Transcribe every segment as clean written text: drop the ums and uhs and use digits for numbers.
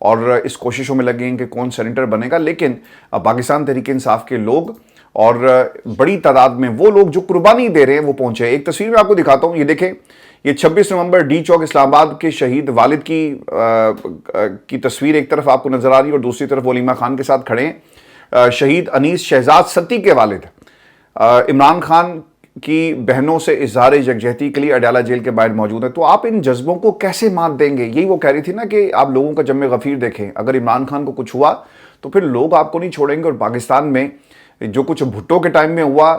اور اس کوششوں میں لگے ہیں کہ کون سینیٹر بنے گا، لیکن پاکستان تحریک انصاف کے لوگ اور بڑی تعداد میں وہ لوگ جو قربانی دے رہے ہیں وہ پہنچے۔ ایک تصویر میں آپ کو دکھاتا ہوں، یہ دیکھیں، یہ 26 نومبر ڈی چوک اسلام آباد کے شہید والد کی تصویر ایک طرف آپ کو نظر آ رہی ہے، اور دوسری طرف علیمہ خان کے ساتھ کھڑے ہیں شہید انیس شہزاد ستی کے والد عمران خان کی بہنوں سے اظہار یکجہتی کے لیے اڈیالہ جیل کے باہر موجود ہیں۔ تو آپ ان جذبوں کو کیسے مات دیں گے؟ یہی وہ کہہ رہی تھی نا کہ آپ لوگوں کا جم غفیر دیکھیں، اگر عمران خان کو کچھ ہوا تو پھر لوگ آپ کو نہیں چھوڑیں گے، اور پاکستان میں جو کچھ بھٹو کے ٹائم میں ہوا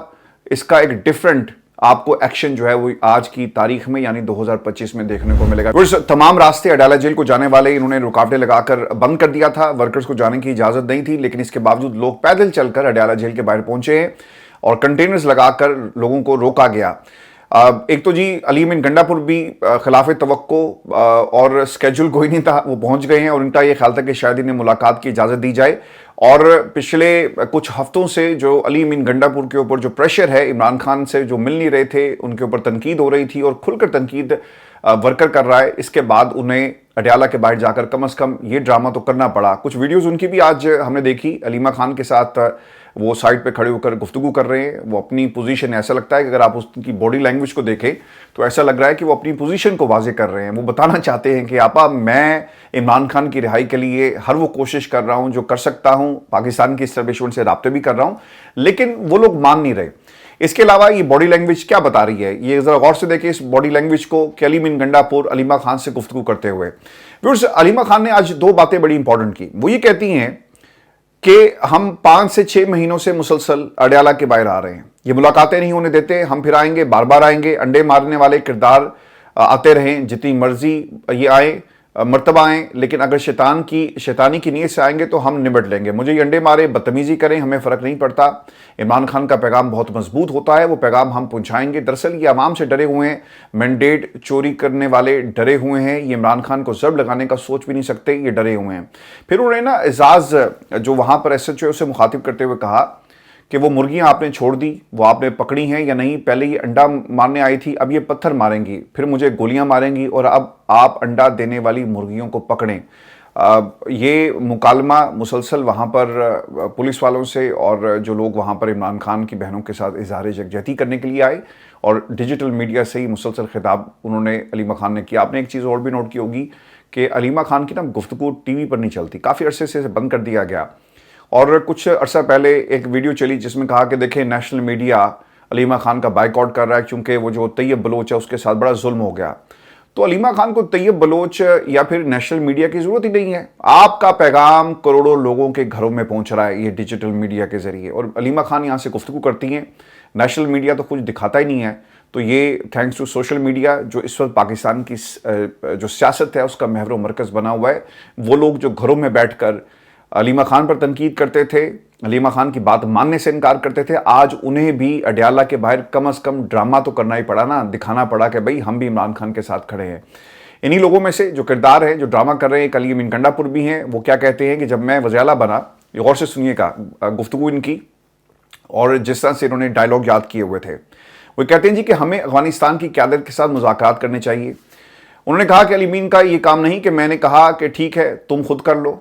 اس کا ایک ڈیفرنٹ آپ کو ایکشن جو ہے وہ آج کی تاریخ میں یعنی 2025 میں دیکھنے کو ملے گا۔ تمام راستے اڈیالہ جیل کو جانے والے انہوں نے رکاوٹیں لگا کر بند کر دیا تھا، ورکرز کو جانے کی اجازت نہیں تھی، لیکن اس کے باوجود لوگ پیدل چل کر اڈیالہ جیل کے باہر پہنچے ہیں اور کنٹینرز لگا کر لوگوں کو روکا گیا۔ ایک تو جی علی امین گنڈا پور بھی خلاف توقع اور سکیجول کوئی نہیں تھا، وہ پہنچ گئے ہیں، اور ان کا یہ خیال تھا کہ شاید انہیں ملاقات کی اجازت دی جائے۔ اور پچھلے کچھ ہفتوں سے جو علی امین گنڈا پور کے اوپر جو پریشر ہے، عمران خان سے جو مل نہیں رہے تھے، ان کے اوپر تنقید ہو رہی تھی اور کھل کر تنقید ورکر کر رہا ہے، اس کے بعد انہیں اڈیالہ کے باہر جا کر کم از کم یہ ڈرامہ تو کرنا پڑا۔ کچھ ویڈیوز ان کی بھی آج ہم نے دیکھی، علیمہ خان کے ساتھ وہ سائٹ پہ کھڑے ہو کر گفتگو کر رہے ہیں، وہ اپنی پوزیشن، ایسا لگتا ہے کہ اگر آپ اس کی باڈی لینگویج کو دیکھیں تو ایسا لگ رہا ہے کہ وہ اپنی پوزیشن کو واضح کر رہے ہیں۔ وہ بتانا چاہتے ہیں کہ آپا میں عمران خان کی رہائی کے لیے ہر وہ کوشش کر رہا ہوں جو کر سکتا ہوں، پاکستان کی اسٹیبلشمنٹ سے رابطے بھی کر رہا ہوں، لیکن وہ لوگ مان نہیں رہے۔ اس کے علاوہ یہ باڈی لینگویج کیا بتا رہی ہے، یہ ذرا غور سے دیکھیں اس باڈی لینگویج کو کہ علی امین گنڈا پور علیمہ خان سے گفتگو کرتے ہوئے۔ علیمہ خان نے آج دو باتیں بڑی امپورٹنٹ کی۔ وہ یہ کہتی ہیں کہ ہم 5 سے 6 مہینوں سے مسلسل اڈیالہ کے باہر آ رہے ہیں، یہ ملاقاتیں نہیں ہونے دیتے، ہم پھر آئیں گے، بار بار آئیں گے، انڈے مارنے والے کردار آتے رہیں، جتنی مرضی یہ آئیں، مرتبہ آئیں، لیکن اگر شیطانی کی نیت سے آئیں گے تو ہم نمٹ لیں گے، مجھے یہ انڈے مارے، بدتمیزی کریں، ہمیں فرق نہیں پڑتا۔ عمران خان کا پیغام بہت مضبوط ہوتا ہے، وہ پیغام ہم پہنچائیں گے۔ دراصل یہ عوام سے ڈرے ہوئے ہیں، مینڈیٹ چوری کرنے والے ڈرے ہوئے ہیں، یہ عمران خان کو ضرب لگانے کا سوچ بھی نہیں سکتے، یہ ڈرے ہوئے ہیں۔ پھر انہوں نے نا اعزاز جو وہاں پر ایس ایچ او سے مخاطب کرتے ہوئے کہا کہ وہ مرغیاں آپ نے چھوڑ دی، وہ آپ نے پکڑی ہیں یا نہیں، پہلے یہ انڈا مارنے آئی تھی، اب یہ پتھر ماریں گی، پھر مجھے گولیاں ماریں گی، اور اب آپ انڈا دینے والی مرغیوں کو پکڑیں۔ یہ مکالمہ مسلسل وہاں پر پولیس والوں سے اور جو لوگ وہاں پر عمران خان کی بہنوں کے ساتھ اظہار یکجہتی کرنے کے لیے آئے، اور ڈیجیٹل میڈیا سے ہی مسلسل خطاب انہوں نے علیمہ خان نے کیا۔ آپ نے ایک چیز اور بھی نوٹ کی ہوگی کہ علیمہ خان کی نا گفتگو ٹی وی پر نہیں چلتی، کافی عرصے سے بند کر دیا گیا، اور کچھ عرصہ پہلے ایک ویڈیو چلی جس میں کہا کہ دیکھیں نیشنل میڈیا علیمہ خان کا بائیک آؤٹ کر رہا ہے کیونکہ وہ جو طیب بلوچ ہے اس کے ساتھ بڑا ظلم ہو گیا۔ تو علیمہ خان کو طیب بلوچ یا پھر نیشنل میڈیا کی ضرورت ہی نہیں ہے، آپ کا پیغام کروڑوں لوگوں کے گھروں میں پہنچ رہا ہے یہ ڈیجیٹل میڈیا کے ذریعے، اور علیمہ خان یہاں سے گفتگو کرتی ہیں، نیشنل میڈیا تو کچھ دکھاتا ہی نہیں ہے۔ تو یہ تھینکس ٹو سوشل میڈیا جو اس وقت پاکستان کی جو سیاست ہے اس کا محور و مرکز بنا ہوا ہے، وہ لوگ جو گھروں میں بیٹھ کر علیمہ خان پر تنقید کرتے تھے، علیمہ خان کی بات ماننے سے انکار کرتے تھے، آج انہیں بھی اڈیالہ کے باہر کم از کم ڈرامہ تو کرنا ہی پڑا نا، دکھانا پڑا کہ بھئی ہم بھی عمران خان کے ساتھ کھڑے ہیں۔ انہی لوگوں میں سے جو کردار ہیں جو ڈرامہ کر رہے ہیں، علی امین گنڈا پور بھی ہیں، وہ کیا کہتے ہیں کہ جب میں وزیر اعلیٰ بنا، یہ غور سے سنیے گا گفتگو ان کی اور جس طرح سے انہوں نے ڈائیلاگ یاد کیے ہوئے تھے، وہ کہتے ہیں جی کہ ہمیں افغانستان کی قیادت کے ساتھ مذاکرات کرنے چاہیے۔ انہوں نے کہا کہ علی امین کا یہ کام نہیں کہ میں نے کہا کہ ٹھیک ہے تم خود کر لو،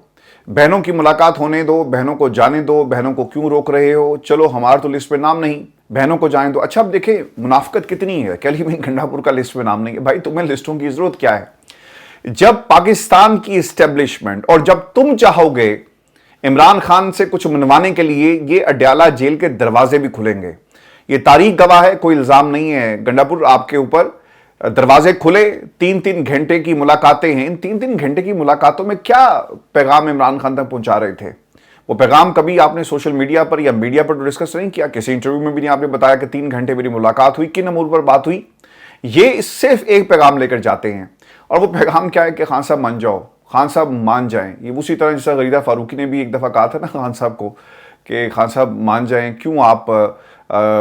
بہنوں کی ملاقات ہونے دو، بہنوں کو جانے دو، بہنوں کو کیوں روک رہے ہو، چلو ہمارا تو لسٹ پہ نام نہیں، بہنوں کو جائیں دو۔ اچھا اب دیکھیں منافقت کتنی ہے کہ علی امین گنڈا پور کا لسٹ پہ نام نہیں ہے، بھائی تمہیں لسٹوں کی ضرورت کیا ہے؟ جب پاکستان کی اسٹیبلشمنٹ اور جب تم چاہو گے عمران خان سے کچھ منوانے کے لیے، یہ اڈیالہ جیل کے دروازے بھی کھلیں گے، یہ تاریخ گواہ ہے، کوئی الزام نہیں ہے گنڈا پور آپ کے اوپر، دروازے کھلے، 3 گھنٹے کی ملاقاتیں ہیں، ان 3 گھنٹے کی ملاقاتوں میں کیا پیغام عمران خان تک پہنچا رہے تھے؟ وہ پیغام کبھی آپ نے سوشل میڈیا پر یا میڈیا پر ڈسکس نہیں کیا، کسی انٹرویو میں بھی نہیں آپ نے بتایا کہ 3 گھنٹے میری ملاقات ہوئی، کن امور پر بات ہوئی۔ یہ صرف ایک پیغام لے کر جاتے ہیں، اور وہ پیغام کیا ہے کہ خان صاحب مان جاؤ، خان صاحب مان جائیں۔ یہ اسی طرح جیسا غریدہ فاروقی نے بھی ایک دفعہ کہا تھا نا خان صاحب کو کہ خان صاحب مان جائیں، کیوں آپ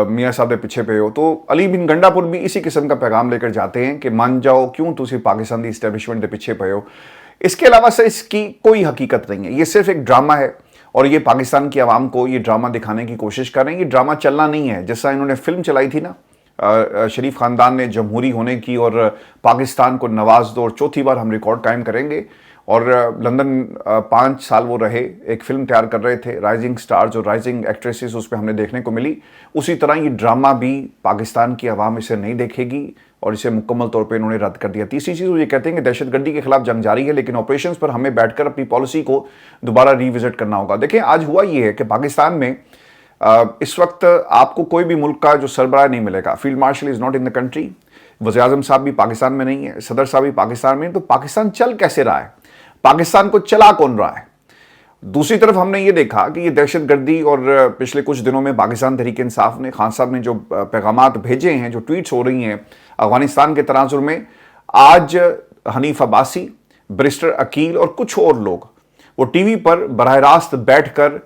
میاں صاحب کے پیچھے پہ ہو۔ تو علی امین گنڈا پور بھی اسی قسم کا پیغام لے کر جاتے ہیں کہ مان جاؤ، کیوں تسی پاکستان دی اسٹیبلشمنٹ کے پیچھے پہ ہو۔ اس کے علاوہ سے اس کی کوئی حقیقت نہیں ہے، یہ صرف ایک ڈرامہ ہے، اور یہ پاکستان کی عوام کو یہ ڈرامہ دکھانے کی کوشش کر رہے ہیں۔ یہ ڈرامہ چلنا نہیں ہے، جیسا انہوں نے فلم چلائی تھی نا شریف خاندان نے جمہوری ہونے کی، اور پاکستان کو نواز دو اور چوتھی بار ہم ریکارڈ قائم کریں گے، اور لندن 5 سال وہ رہے, ایک فلم تیار کر رہے تھے, رائزنگ سٹارز اور رائزنگ ایکٹریسز اس پہ ہمیں دیکھنے کو ملی. اسی طرح یہ ڈرامہ بھی پاکستان کی عوام اسے نہیں دیکھے گی اور اسے مکمل طور پہ انہوں نے رد کر دیا. تیسری چیز وہ یہ کہتے ہیں کہ دہشت گردی کے خلاف جنگ جاری ہے, لیکن آپریشنز پر ہمیں بیٹھ کر اپنی پالیسی کو دوبارہ ریوزٹ کرنا ہوگا. دیکھیں آج ہوا یہ ہے کہ پاکستان میں اس وقت آپ کو کوئی بھی ملک کا جو سربراہ نہیں ملے گا. Field marshal is not in the country, وزیر اعظم صاحب بھی پاکستان میں نہیں ہے, صدر صاحب بھی پاکستان میں نہیں. تو پاکستان چل کیسے رہا ہے؟ پاکستان کو چلا کون رہا ہے؟ دوسری طرف ہم نے یہ دیکھا کہ یہ دہشت گردی, اور پچھلے کچھ دنوں میں پاکستان تحریک انصاف نے, خان صاحب نے جو پیغامات بھیجے ہیں, جو ٹویٹس ہو رہی ہیں افغانستان کے تناظر میں, آج حنیف عباسی, بیرسٹر عقیل اور کچھ اور لوگ وہ ٹی وی پر براہ راست بیٹھ کر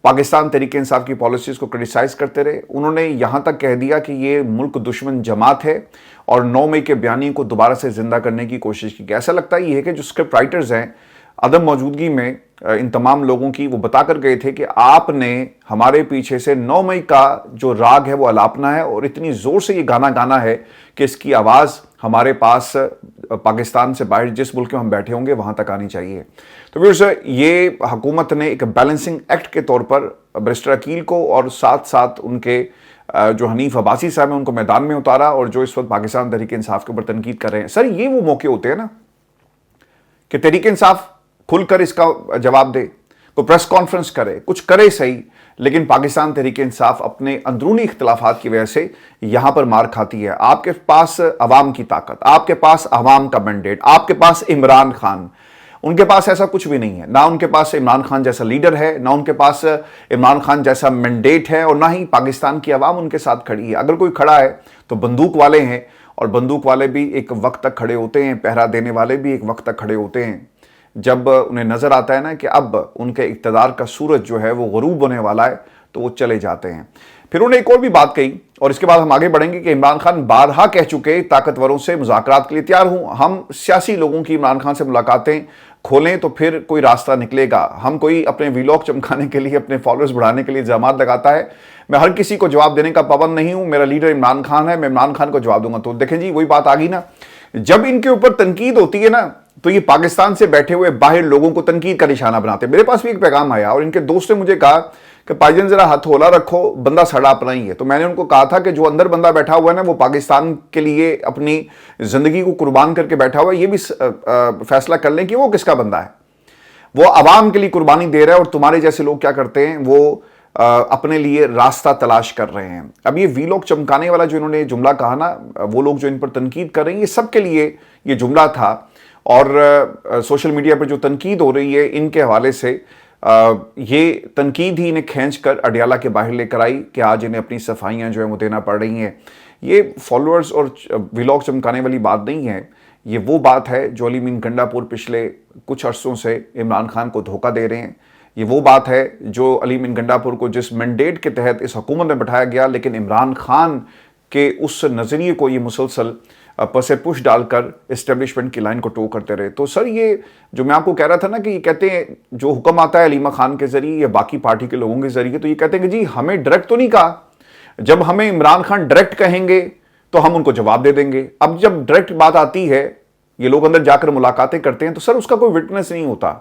پاکستان تحریک انصاف کی پالیسیز کو کرٹیسائز کرتے رہے. انہوں نے یہاں تک کہہ دیا کہ یہ ملک دشمن جماعت ہے اور 9 مئی کے بیانیے کو دوبارہ سے زندہ کرنے کی کوشش کی. ایسا لگتا یہ ہے کہ جو اسکرپٹ رائٹرز ہیں عدم موجودگی میں ان تمام لوگوں کی, وہ بتا کر گئے تھے کہ آپ نے ہمارے پیچھے سے 9 مئی کا جو راگ ہے وہ الاپنا ہے اور اتنی زور سے یہ گانا گانا ہے کہ اس کی آواز ہمارے پاس پاکستان سے باہر جس ملک میں ہم بیٹھے ہوں گے وہاں تک آنی چاہیے. تو ویورز, یہ حکومت نے ایک بیلنسنگ ایکٹ کے طور پر بیرسٹر عقیل کو اور ساتھ ساتھ ان کے جو حنیف عباسی صاحب ہیں ان کو میدان میں اتارا, اور جو اس وقت پاکستان تحریک انصاف کے اوپر تنقید کر رہے ہیں. سر یہ وہ موقع ہوتے ہیں نا کہ تحریک انصاف کھل کر اس کا جواب دے, کوئی پریس کانفرنس کرے, کچھ کرے صحیح, لیکن پاکستان تحریک انصاف اپنے اندرونی اختلافات کی وجہ سے یہاں پر مار کھاتی ہے. آپ کے پاس عوام کی طاقت, آپ کے پاس عوام کا مینڈیٹ, آپ کے پاس عمران خان, ان کے پاس ایسا کچھ بھی نہیں ہے. نہ ان کے پاس عمران خان جیسا لیڈر ہے, نہ ان کے پاس عمران خان جیسا مینڈیٹ ہے, اور نہ ہی پاکستان کی عوام ان کے ساتھ کھڑی ہے. اگر کوئی کھڑا ہے تو بندوق والے ہیں, اور بندوق والے بھی ایک وقت تک کھڑے ہوتے ہیں, پہرا دینے والے بھی ایک وقت تک کھڑے ہوتے ہیں. جب انہیں نظر آتا ہے نا کہ اب ان کے اقتدار کا سورج جو ہے وہ غروب ہونے والا ہے, تو وہ چلے جاتے ہیں. پھر انہوں نے ایک اور بھی بات کہی, اور اس کے بعد ہم آگے بڑھیں گے, کہ عمران خان بارہا کہہ چکے طاقتوروں سے مذاکرات کے لیے تیار ہوں. ہم سیاسی لوگوں کی عمران خان سے ملاقاتیں کھولیں تو پھر کوئی راستہ نکلے گا. ہم کوئی اپنے ویلاگ چمکانے کے لیے, اپنے فالوورز بڑھانے کے لیے الزامات لگاتا ہے. میں ہر کسی کو جواب دینے کا پابند نہیں ہوں. میرا لیڈر عمران خان ہے, میں عمران خان کو جواب دوں گا. تو دیکھیں جی وہی بات آ گئی نا, جب ان کے اوپر تنقید ہوتی ہے نا تو یہ پاکستان سے بیٹھے ہوئے باہر لوگوں کو تنقید کا نشانہ بناتے ہیں. میرے پاس بھی ایک پیغام آیا, اور ان کے دوست نے مجھے کہا کہ پائی جان ذرا ہاتھ ہولا رکھو, بندہ سڑا اپنا ہی ہے. تو میں نے ان کو کہا تھا کہ جو اندر بندہ بیٹھا ہوا ہے نا, وہ پاکستان کے لیے اپنی زندگی کو قربان کر کے بیٹھا ہوا ہے. یہ بھی فیصلہ کر لیں کہ وہ کس کا بندہ ہے. وہ عوام کے لیے قربانی دے رہا ہے, اور تمہارے جیسے لوگ کیا کرتے ہیں, وہ اپنے لیے راستہ تلاش کر رہے ہیں. اب یہ ویلاگ چمکانے والا جو انہوں نے جملہ کہا نا, وہ لوگ جو ان پر تنقید کر رہے ہیں, یہ سب کے لیے یہ جملہ تھا. اور سوشل میڈیا پر جو تنقید ہو رہی ہے ان کے حوالے سے, یہ تنقید ہی انہیں کھینچ کر اڈیالہ کے باہر لے کر آئی کہ آج انہیں اپنی صفائیاں جو ہیں وہ دینا پڑ رہی ہیں. یہ فالوورز اور ویلاگ چمکانے والی بات نہیں ہے, یہ وہ بات ہے جو علی مین گنڈا پور پچھلے کچھ عرصوں سے عمران خان کو دھوکہ دے رہے ہیں. یہ وہ بات ہے جو علی مین گنڈا پور کو جس مینڈیٹ کے تحت اس حکومت میں بٹھایا گیا, لیکن عمران خان کے اس نظریے کو یہ مسلسل پسے پش ڈال کر اسٹیبلشمنٹ کی لائن کو ٹو کرتے رہے. تو سر یہ جو میں آپ کو کہہ رہا تھا نا کہ یہ کہتے ہیں جو حکم آتا ہے علیمہ خان کے ذریعے یا باقی پارٹی کے لوگوں کے ذریعے, تو یہ کہتے ہیں کہ جی ہمیں ڈائریکٹ تو نہیں کہا, جب ہمیں عمران خان ڈائریکٹ کہیں گے تو ہم ان کو جواب دے دیں گے. اب جب ڈائریکٹ بات آتی ہے, یہ لوگ اندر جا کر ملاقاتیں کرتے ہیں, تو سر اس کا کوئی وٹنس نہیں ہوتا.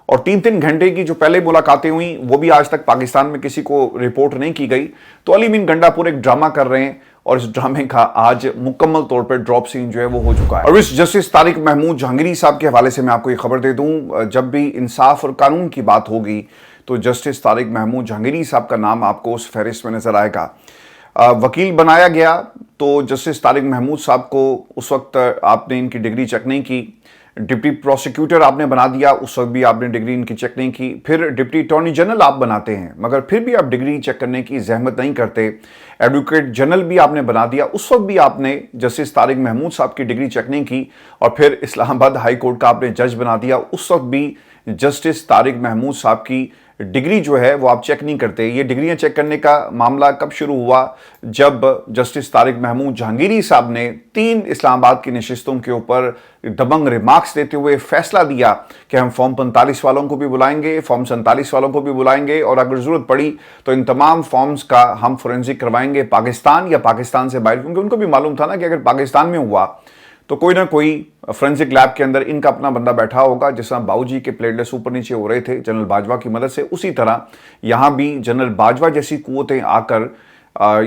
اور 3 گھنٹے کی جو پہلے ملاقاتیں ہوئیں وہ بھی آج تک پاکستان میں کسی کو رپورٹ نہیں کی گئی. تو علی مین گنڈا پور ایک ڈرامہ کر رہے ہیں, اور اس ڈرامے کا آج مکمل طور پر ڈراپ سین جو ہے وہ ہو چکا ہے. اور اس جسٹس طارق محمود جہانگیری صاحب کے حوالے سے میں آپ کو یہ خبر دے دوں, جب بھی انصاف اور قانون کی بات ہوگی تو جسٹس طارق محمود جہانگیری صاحب کا نام آپ کو اس فہرست میں نظر آئے گا. وکیل بنایا گیا تو جسٹس طارق محمود صاحب کو اس وقت آپ نے ان کی ڈگری چیک نہیں کی. ڈپٹی پروسیکیوٹر آپ نے بنا دیا, اس وقت بھی آپ نے ڈگری ان کی چیک نہیں کی. پھر ڈپٹی اٹارنی جنرل آپ بناتے ہیں, مگر پھر بھی آپ ڈگری چیک کرنے کی زحمت نہیں کرتے. ایڈوکیٹ جنرل بھی آپ نے بنا دیا, اس وقت بھی آپ نے جسٹس طارق محمود صاحب کی ڈگری چیک نہیں کی. اور پھر اسلام آباد ہائی کورٹ کا آپ نے جج بنا دیا, اس وقت بھی جسٹس طارق محمود صاحب کی ڈگری جو ہے وہ آپ چیک نہیں کرتے. یہ ڈگریاں چیک کرنے کا معاملہ کب شروع ہوا, جب جسٹس طارق محمود جہانگیری صاحب نے 3 اسلام آباد کی نشستوں کے اوپر دبنگ ریمارکس دیتے ہوئے فیصلہ دیا کہ ہم فارم 45 والوں کو بھی بلائیں گے, فارم 47 والوں کو بھی بلائیں گے, اور اگر ضرورت پڑی تو ان تمام فارمز کا ہم فورینزک کروائیں گے پاکستان یا پاکستان سے باہر. کیونکہ ان کو بھی معلوم تھا نا کہ اگر پاکستان میں ہوا تو کوئی نہ کوئی فرینسک لیب کے اندر ان کا اپنا بندہ بیٹھا ہوگا. جس طرح باؤ جی کے پلیٹلیٹس اوپر نیچے ہو رہے تھے جنرل باجوہ کی مدد سے, اسی طرح یہاں بھی جنرل باجوہ جیسی قوتیں آ کر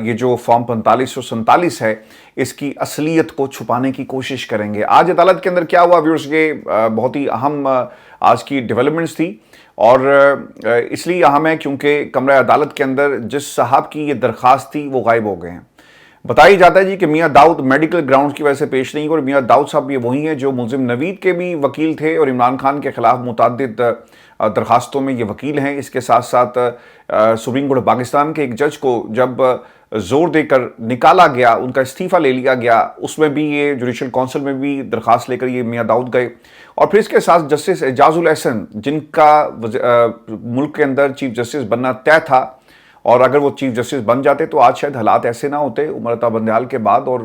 یہ جو فارم 4547 ہے اس کی اصلیت کو چھپانے کی کوشش کریں گے. آج عدالت کے اندر کیا ہوا ویورز, یہ بہت ہی اہم آج کی ڈیولپمنٹس تھی, اور اس لیے اہم ہے کیونکہ کمرہ عدالت کے اندر جس صاحب کی یہ درخواست تھی وہ غائب ہو گئے ہیں. بتایا جاتا ہے جی کہ میاں داؤد میڈیکل گراؤنڈز کی وجہ سے پیش نہیں ہوئے, اور میاں داؤد صاحب یہ وہی ہیں جو ملزم نوید کے بھی وکیل تھے اور عمران خان کے خلاف متعدد درخواستوں میں یہ وکیل ہیں. اس کے ساتھ ساتھ سپریم کورٹ پاکستان کے ایک جج کو جب زور دے کر نکالا گیا, ان کا استعفیٰ لے لیا گیا, اس میں بھی یہ جوڈیشل کونسل میں بھی درخواست لے کر یہ میاں داؤد گئے. اور پھر اس کے ساتھ جسٹس اعجاز الاحسن جن کا ملک کے اندر چیف جسٹس بننا طے تھا, اور اگر وہ چیف جسٹس بن جاتے تو آج شاید حالات ایسے نہ ہوتے عمر عطا بندیال کے بعد, اور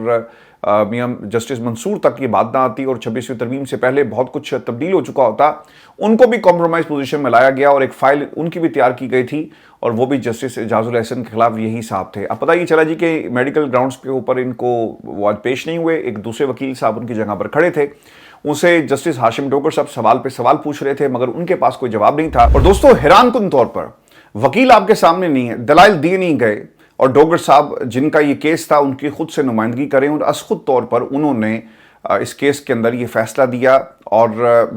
میاں جسٹس منصور تک یہ بات نہ آتی, اور 26ویں ترمیم سے پہلے بہت کچھ تبدیل ہو چکا ہوتا. ان کو بھی کمپرومائز پوزیشن میں لایا گیا, اور ایک فائل ان کی بھی تیار کی گئی تھی, اور وہ بھی جسٹس اعجاز الاحسن کے خلاف یہی صاحب تھے. اب پتہ یہ چلا جی کہ میڈیکل گراؤنڈز کے اوپر ان کو وہ آج پیش نہیں ہوئے, ایک دوسرے وکیل صاحب ان کی جگہ پر کھڑے تھے, ان سے جسٹس ہاشم ڈوگر صاحب سوال پہ سوال پوچھ رہے تھے مگر ان کے پاس کوئی جواب نہیں تھا. اور دوستو حیران کن طور پر وکیل آپ کے سامنے نہیں ہے, دلائل دیے نہیں گئے, اور ڈوگر صاحب جن کا یہ کیس تھا ان کی خود سے نمائندگی کریں, اور از خود طور پر انہوں نے اس کیس کے اندر یہ فیصلہ دیا اور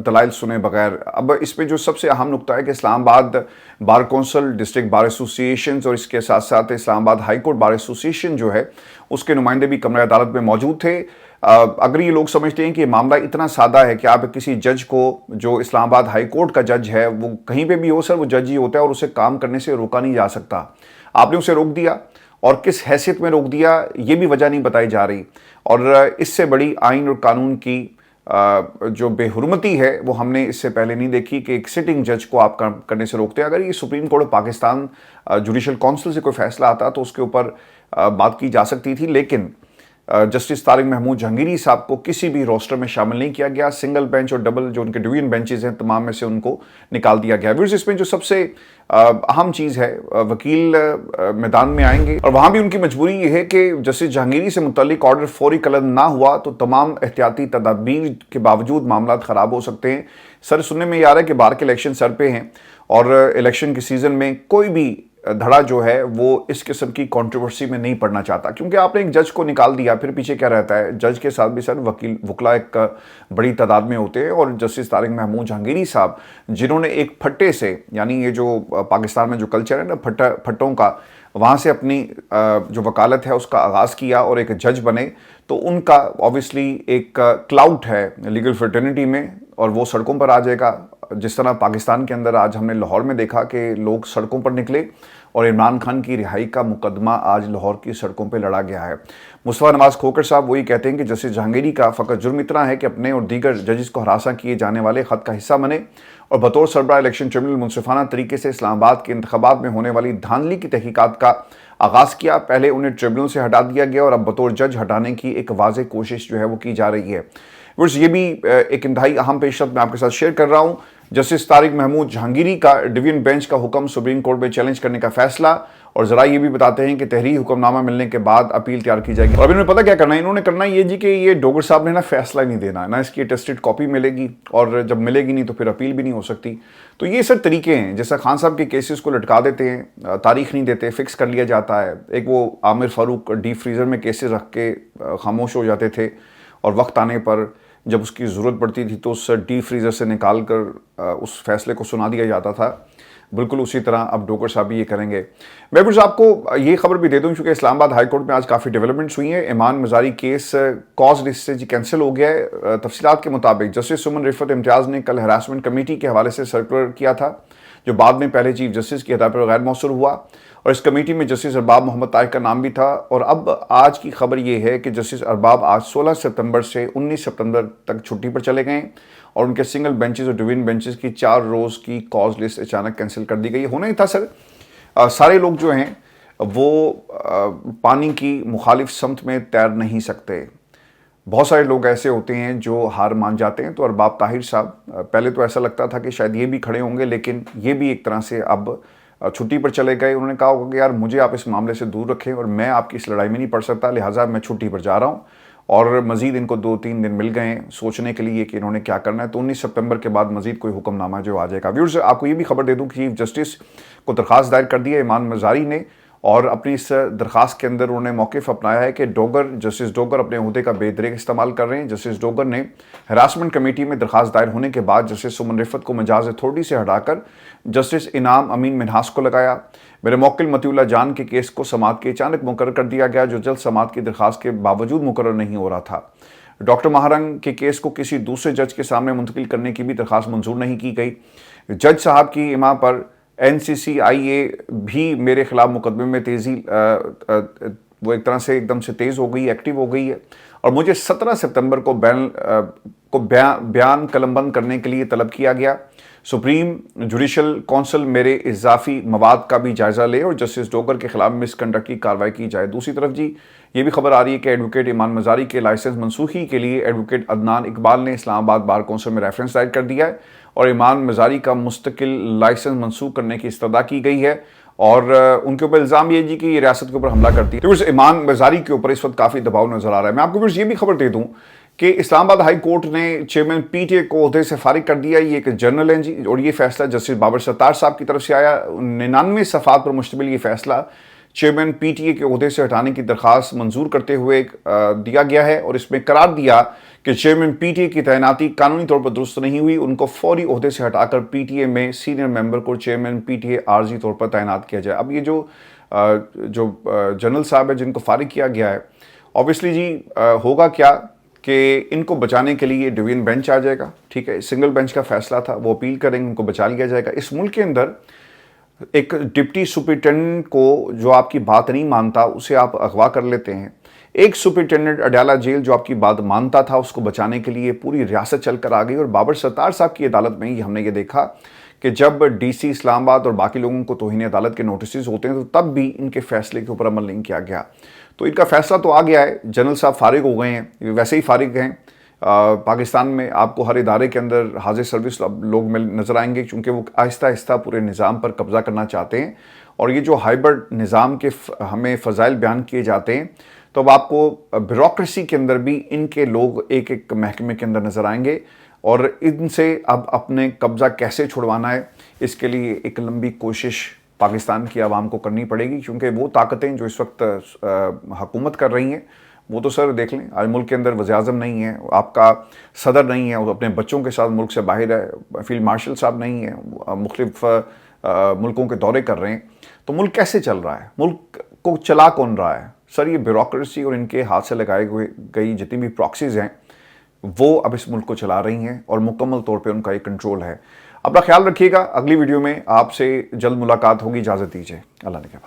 دلائل سنے بغیر. اب اس پہ جو سب سے اہم نقطہ ہے کہ اسلام آباد bar council, district bar associations, اور اس کے ساتھ ساتھ اسلام آباد ہائی کورٹ بار ایسوسیشن جو ہے اس کے نمائندے بھی کمرہ عدالت میں موجود تھے. اگر یہ لوگ سمجھتے ہیں کہ یہ معاملہ اتنا سادہ ہے کہ آپ کسی جج کو, جو اسلام آباد ہائی کورٹ کا جج ہے, وہ کہیں پہ بھی ہو سر, وہ جج ہی ہوتا ہے اور اسے کام کرنے سے روکا نہیں جا سکتا. آپ نے اسے روک دیا, اور کس حیثیت میں روک دیا یہ بھی وجہ نہیں بتائی جا رہی, اور اس سے بڑی آئین اور قانون کی جو بے حرمتی ہے وہ ہم نے اس سے پہلے نہیں دیکھی کہ ایک سٹنگ جج کو آپ کام کرنے سے روکتے ہیں. اگر یہ supreme court Pakistan judicial council سے کوئی فیصلہ آتا تو اس کے اوپر بات کی جا سکتی تھی, لیکن جسٹس طارق محمود جہانگیری صاحب کو کسی بھی روسٹر میں شامل نہیں کیا گیا. سنگل بینچ اور ڈبل جو ان کے ڈویژن بینچز ہیں تمام میں سے ان کو نکال دیا گیا. ویورز, اس میں جو سب سے اہم چیز ہے, وکیل میدان میں آئیں گے, اور وہاں بھی ان کی مجبوری یہ ہے کہ جسٹس جہانگیری سے متعلق آرڈر فوری قلم نہ ہوا تو تمام احتیاطی تدابیر کے باوجود معاملات خراب ہو سکتے ہیں. سر سننے میں یہ آ رہا ہے کہ بار کے الیکشن سر پہ ہیں, اور الیکشن کے سیزن میں کوئی بھی دھڑا جو ہے وہ اس قسم کی کنٹروورسی میں نہیں پڑنا چاہتا, کیونکہ آپ نے ایک جج کو نکال دیا, پھر پیچھے کیا رہتا ہے. جج کے ساتھ بھی سر وکلا ایک بڑی تعداد میں ہوتے ہیں, اور جسٹس طارق محمود جہانگیری صاحب جنہوں نے ایک پھٹے سے, یعنی یہ جو پاکستان میں جو کلچر ہے نا پھٹوں کا, وہاں سے اپنی جو وکالت ہے اس کا آغاز کیا اور ایک جج بنے, تو ان کا آبویسلی ایک کلاؤٹ ہے لیگل فرٹرنیٹی میں, اور وہ سڑکوں پر آ جائے گا. جس طرح پاکستان کے اندر آج ہم نے لاہور میں دیکھا کہ لوگ سڑکوں پر نکلے, اور عمران خان کی رہائی کا مقدمہ آج لاہور کی سڑکوں پہ لڑا گیا ہے. مصطفیٰ نواز کھوکر صاحب وہی کہتے ہیں کہ جسٹس جہانگیری کا فقط جرم اتنا ہے کہ اپنے اور دیگر ججز کو ہراساں کیے جانے والے خط کا حصہ بنے, اور بطور سربراہ الیکشن ٹریبیونل منصفانہ طریقے سے اسلام آباد کے انتخابات میں ہونے والی دھاندلی کی تحقیقات کا آغاز کیا. پہلے انہیں ٹریبیونل سے ہٹا دیا گیا, اور اب بطور جج ہٹانے کی ایک واضح کوشش جو ہے وہ کی جا رہی ہے. یہ بھی ایک انتہائی اہم پیش رفت میں آپ کے ساتھ شیئر کر رہا ہوں. جسٹس طارق محمود جہانگیری کا ڈویژن بینچ کا حکم سپریم کورٹ میں چیلنج کرنے کا فیصلہ, اور ذرا یہ بھی بتاتے ہیں کہ تحریری حکم نامہ ملنے کے بعد اپیل تیار کی جائے گی. اور اب انہوں نے پتہ کیا کرنا ہے, انہوں نے کرنا یہ جی کہ یہ ڈوگر صاحب نے نا فیصلہ نہیں دینا, نہ اس کی ٹیسٹڈ کاپی ملے گی, اور جب ملے گی نہیں تو پھر اپیل بھی نہیں ہو سکتی. تو یہ سر طریقے ہیں, جیسا خان صاحب کے کیسز کو لٹکا دیتے ہیں, تاریخ نہیں دیتے, فکس کر لیا جاتا ہے. ایک وہ عامر فاروق ڈیپ فریزر میں کیسز رکھ کے خاموش ہو جاتے تھے, اور وقت آنے پر جب اس کی ضرورت پڑتی تھی تو اس ڈیپ فریزر سے نکال کر اس فیصلے کو سنا دیا جاتا تھا. بالکل اسی طرح اب ڈوگر صاحب بھی یہ کریں گے. میں کچھ آپ کو یہ خبر بھی دے دوں, چونکہ اسلام آباد ہائی کورٹ میں آج کافی ڈیولپمنٹس ہوئی ہیں. ایمان مزاری کیس کاز لسٹ سے کینسل ہو گیا ہے. تفصیلات کے مطابق جسٹس سمن رفعت امتیاز نے کل ہراسمنٹ کمیٹی کے حوالے سے سرکولر کیا تھا, جو بعد میں پہلے چیف جسٹس کی ہدایت پر غیر مؤثر ہوا, اور اس کمیٹی میں جسٹس ارباب محمد طاہر کا نام بھی تھا. اور اب آج کی خبر یہ ہے کہ جسٹس ارباب آج 16 ستمبر سے 19 ستمبر تک چھٹی پر چلے گئے, اور ان کے سنگل بینچز اور ڈویژن بینچز کی 4 روز کی کاز لسٹ اچانک کینسل کر دی گئی. ہونا ہی تھا سر, سارے لوگ جو ہیں وہ پانی کی مخالف سمت میں تیر نہیں سکتے. بہت سارے لوگ ایسے ہوتے ہیں جو ہار مان جاتے ہیں. تو ارباب طاہر صاحب پہلے تو ایسا لگتا تھا کہ شاید یہ بھی کھڑے ہوں گے, لیکن یہ بھی ایک طرح سے اب چھٹی پر چلے گئے. انہوں نے کہا ہوگا کہ یار مجھے آپ اس معاملے سے دور رکھیں, اور میں آپ کی اس لڑائی میں نہیں پڑ سکتا, لہٰذا میں چھٹی پر جا رہا ہوں. اور مزید ان کو 2-3 دن مل گئے ہیں سوچنے کے لیے کہ انہوں نے کیا کرنا ہے. تو 19 سپتمبر کے بعد مزید کوئی حکم نامہ جو آ جائے گا. ویورز آپ کو یہ بھی خبر دے دوں کہ چیف جسٹس کو درخواست دائر کر دی ہے ایمان مزاری نے, اور اپنی اس درخواست کے اندر انہوں نے موقف اپنایا ہے کہ جسٹس ڈوگر اپنے عہدے کا بے دریغ استعمال کر رہے ہیں. جسٹس ڈوگر نے ہراسمنٹ کمیٹی میں درخواست دائر ہونے کے بعد جسٹس سمن رفت کو مجاز اتھارٹی سے ہٹا کر جسٹس انعام امین منہاس کو لگایا. میرے موکل مطیع اللہ جان کے کیس کو سماعت کے اچانک مقرر کر دیا گیا, جو جلد سماعت کی درخواست کے باوجود مقرر نہیں ہو رہا تھا. ڈاکٹر مہارنگ کے کیس کو کسی دوسرے جج کے سامنے منتقل کرنے کی بھی درخواست منظور نہیں کی گئی. جج صاحب کی اما پر NCCIA بھی میرے خلاف مقدمے میں تیزی وہ ایک طرح سے ایک دم سے تیز ہو گئی, ایکٹیو ہو گئی ہے, اور مجھے 17 سپتمبر کو بیان قلم بند کرنے کے لیے طلب کیا گیا. سپریم جوڈیشل کونسل میرے اضافی مواد کا بھی جائزہ لے اور جسٹس ڈوگر کے خلاف مس کنڈکٹ کی کارروائی کی جائے. دوسری طرف جی یہ بھی خبر آ رہی ہے کہ ایڈوکیٹ ایمان مزاری کے لائسنس منسوخی کے لیے ایڈوکیٹ عدنان اقبال نے اسلام آباد بار کونسل میں ریفرنس دائر کر دیا ہے, اور ایمان مزاری کا مستقل لائسنس منسوخ کرنے کی استدعا کی گئی ہے, اور ان کے اوپر الزام یہ جی کہ یہ ریاست کے اوپر حملہ کرتی ہے. ایمان مزاری کے اوپر اس وقت کافی دباؤ نظر آ رہا ہے. میں آپ کو یہ بھی خبر دے دوں کہ اسلام آباد ہائی کورٹ نے چیئرمین PTA کو عہدے سے فارغ کر دیا. یہ ایک جرنل ہے جی, اور یہ فیصلہ جسٹس بابر ستار صاحب کی طرف سے آیا. 99 صفحات پر مشتمل یہ فیصلہ چیئرمین PTA کے عہدے سے ہٹانے کی درخواست منظور کرتے ہوئے دیا گیا ہے, اور اس میں قرار دیا کہ چیئرمین PTA کی تعیناتی قانونی طور پر درست نہیں ہوئی. ان کو فوری عہدے سے ہٹا کر PTA میں سینئر ممبر کو چیئرمین PTA عارضی طور پر تعینات کیا جائے. اب یہ جو جنرل صاحب ہے جن کو فارغ کیا گیا ہے, اوبیسلی جی ہوگا کیا کہ ان کو بچانے کے لیے ڈویژن بینچ آ جائے گا. ٹھیک ہے, سنگل بینچ کا فیصلہ تھا, وہ اپیل کریں گے, ان کو بچا لیا جائے گا. اس ملک کے اندر ایک ڈپٹی سپرنٹینڈنٹ کو جو آپ کی بات نہیں مانتا اسے آپ اغوا کر لیتے ہیں. ایک سپرنٹینڈنٹ اڈیالہ جیل جو آپ کی بات مانتا تھا اس کو بچانے کے لیے پوری ریاست چل کر آ گئی. اور بابر ستار صاحب کی عدالت میں ہم نے یہ دیکھا کہ جب DC اسلام آباد اور باقی لوگوں کو توہین عدالت کے نوٹسز ہوتے ہیں تو تب بھی ان کے فیصلے کے اوپر عمل نہیں کیا گیا. تو ان کا فیصلہ تو آ گیا ہے, جنرل صاحب فارغ ہو گئے ہیں, ویسے ہی فارغ ہیں. پاکستان میں آپ کو ہر ادارے کے اندر حاضر سروس لوگ نظر آئیں گے, چونکہ وہ آہستہ آہستہ پورے نظام پر قبضہ کرنا چاہتے ہیں. اور یہ جو ہائبرڈ نظام کے ہمیں فضائل بیان کیے جاتے ہیں, تو اب آپ کو بیوروکریسی کے اندر بھی ان کے لوگ ایک ایک محکمے کے اندر نظر آئیں گے, اور ان سے اب اپنے قبضہ کیسے چھڑوانا ہے اس کے لیے ایک لمبی کوشش پاکستان کی عوام کو کرنی پڑے گی. کیونکہ وہ طاقتیں جو اس وقت حکومت کر رہی ہیں وہ تو سر دیکھ لیں, آج ملک کے اندر وزیر اعظم نہیں ہے, آپ کا صدر نہیں ہے, وہ اپنے بچوں کے ساتھ ملک سے باہر ہے, فیلڈ مارشل صاحب نہیں ہیں, مختلف ملکوں کے دورے کر رہے ہیں. تو ملک کیسے چل رہا ہے, ملک کو چلا کون رہا ہے؟ سر یہ بیوروکریسی اور ان کے ہاتھ سے لگائے گئی جتنی بھی پراکسیز ہیں وہ اب اس ملک کو چلا رہی ہیں, اور مکمل طور پہ ان کا ایک کنٹرول ہے. اپنا خیال رکھیے گا. اگلی ویڈیو میں آپ سے جلد ملاقات ہوگی. اجازت دیجیے. اللہ نے